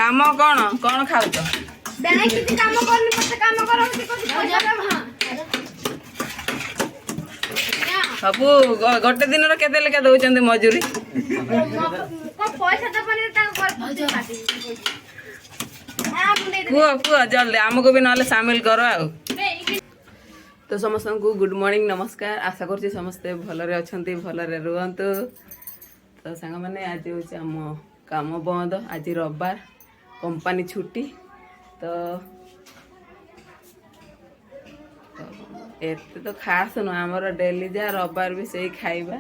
काम कौन कौन खाऊ सब गोटे दिन केते लेखा दौरान मजूरी कुह कुह जल्दी आमको भी ना सामिल कर आ तो समस्त को गुड मॉर्निंग नमस्कार आशा करছি समस्ते भलरे अछंती भलरे रुहंतु तो सांग माने आज होची आम काम बंद आज रविवार कंपनी छुट्टी तो एते तो खास न हमर डेली जा रविवार भी सही खाइबा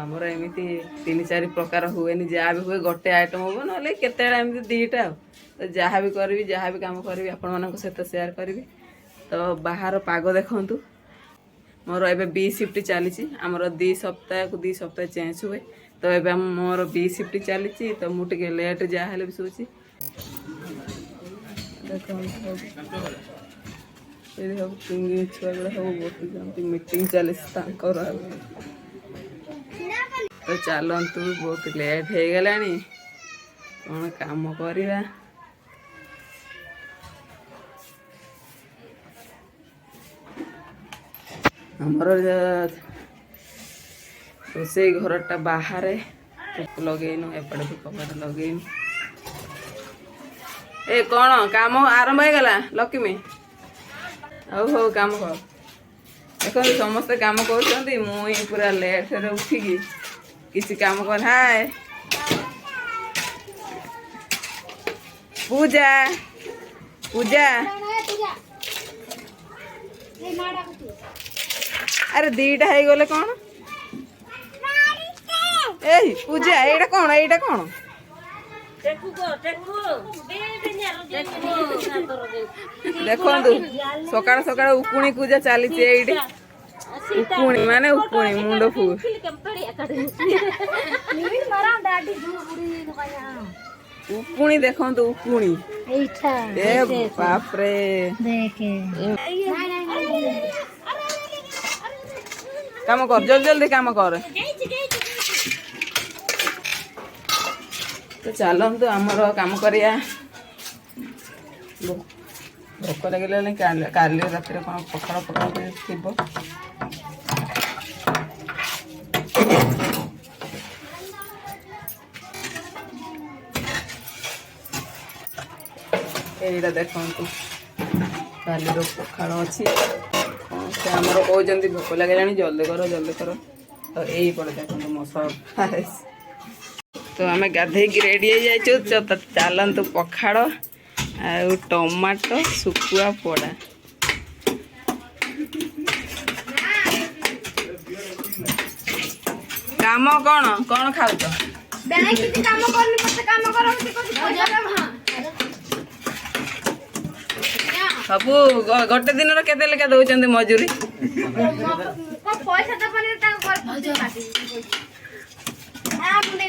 आमर एमती 3-4 प्रकार हुए जहाँ भी हुए गोटे आइटम हम ना केते एमती दीटा तो जहाँ भी करी जहाँ भी काम करी आपण मान सहित सेयार करी तो बाहर पाग देखु मोर ए बी शिफ्ट चली आमर 2 सप्ताह चेंज हुए तो ये मोर बी शिफ्ट चली तो मुझे लेट जहाँ भी सोची छुआ गुड़ा सब बसुँच मीटिंग चली तो चलतु बहुत लेट हो गला कौन काम करवा हमर रोसई घरटा बाहर लगेन एपटे कपड़ा लगेन ए कौन काम आरंभ हो गला लक्ष्मी हो काम कर देखो समस्ते काम कर मुई पूरा लेट रे उठिकी किसी काम कर हाय पूजा पूजा अरे दीटा है गले कौन ए पूजा एटा कौन देखो सकाळ सकाळ उकुणी पूजा चली उकुणी माने उकुणी मुंड फू उकुणी देखो उकुणी बाप रे काम कर जल्दी जल्दी काम कर तो चलतु आमर काम करिया भोक लगे काली रात कौन पखाड़ पखाड़ थी यहीटा देखु काली पखाड़ अच्छी से आमर कहते भोक लगे जल्दी कर तो यही पड़े देखो मसला तो आम गाधे रेडी हो चलतु पखाड़ आ टमाटो सुखुआ पोड़ा काम कौन कौन खाऊ सब गोटे दिन केते लेखा दौरान मजूरी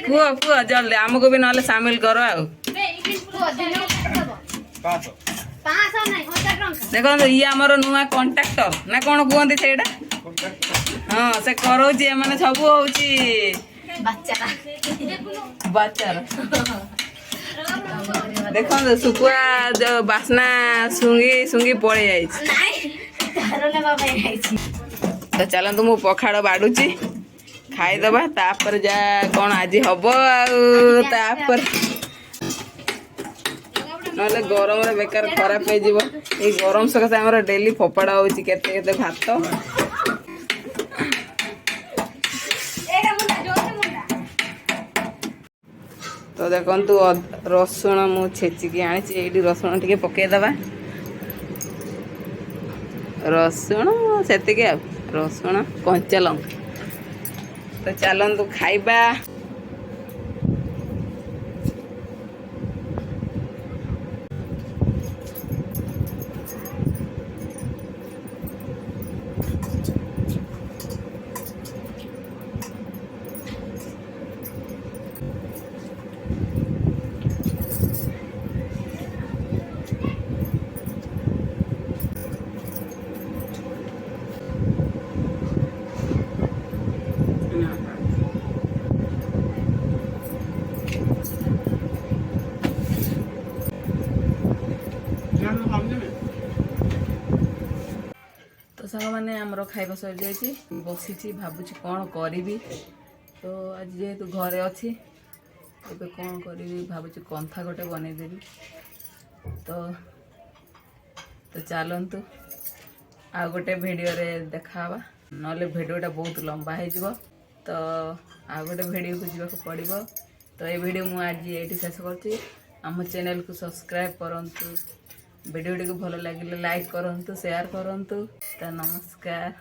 कुह कुह जल्दी आमको भी ना सामिल कर आ देखो ये आमर नुआ कंट्राक्टर ना कौन कहते से हाँ से करोची एमाने सब होची बाचार देखो सुखुआ बासना सुंगी सुंगी पड़े जाइए तो चलतु मु पखाड़ बाड़ुची खाईदबा तापर जा कौन आज हम आपर ना गरम रे बेकार खराब हो गरम सकाशे आम डेली फोपड़ा होती केते भात तो देखु रसुण मु छेचिकी आनी रसुण टे पकईदबा रसुण से रसुण कंचा लंका तो चलतु खाइबा ସାଙ୍ଗମାନେ ଆମର ଖାଇବା ସରିଯାଇଛି, ବସିଛି ଭାବୁଛି କ'ଣ କରିବି। ତ ଆଜି ଯେହେତୁ ଘରେ ଅଛି ଏବେ କ'ଣ କରିବି ଭାବୁଛି କନ୍ଥା ଗୋଟେ ବନେଇଦେବି। ତ ଚାଲନ୍ତୁ ଆଉ ଗୋଟେ ଭିଡ଼ିଓରେ ଦେଖାହେବା, ନହେଲେ ଭିଡ଼ିଓଟା ବହୁତ ଲମ୍ବା ହେଇଯିବ। ତ ଆଉ ଗୋଟେ ଭିଡ଼ିଓକୁ ଯିବାକୁ ପଡ଼ିବ। ତ এই ଭିଡ଼ିଓ ମୁଁ ଆଜି ଏଇଠି ଶେଷ କରୁଛି। ଆମ ଚ୍ୟାନେଲକୁ ସବସ୍କ୍ରାଇବ୍ କରନ୍ତୁ, ଭିଡ଼ିଓଟିକୁ ଭଲ ଲାଗିଲେ ଲାଇକ୍ କରନ୍ତୁ, ସେୟାର କରନ୍ତୁ। ତ ନମସ୍କାର।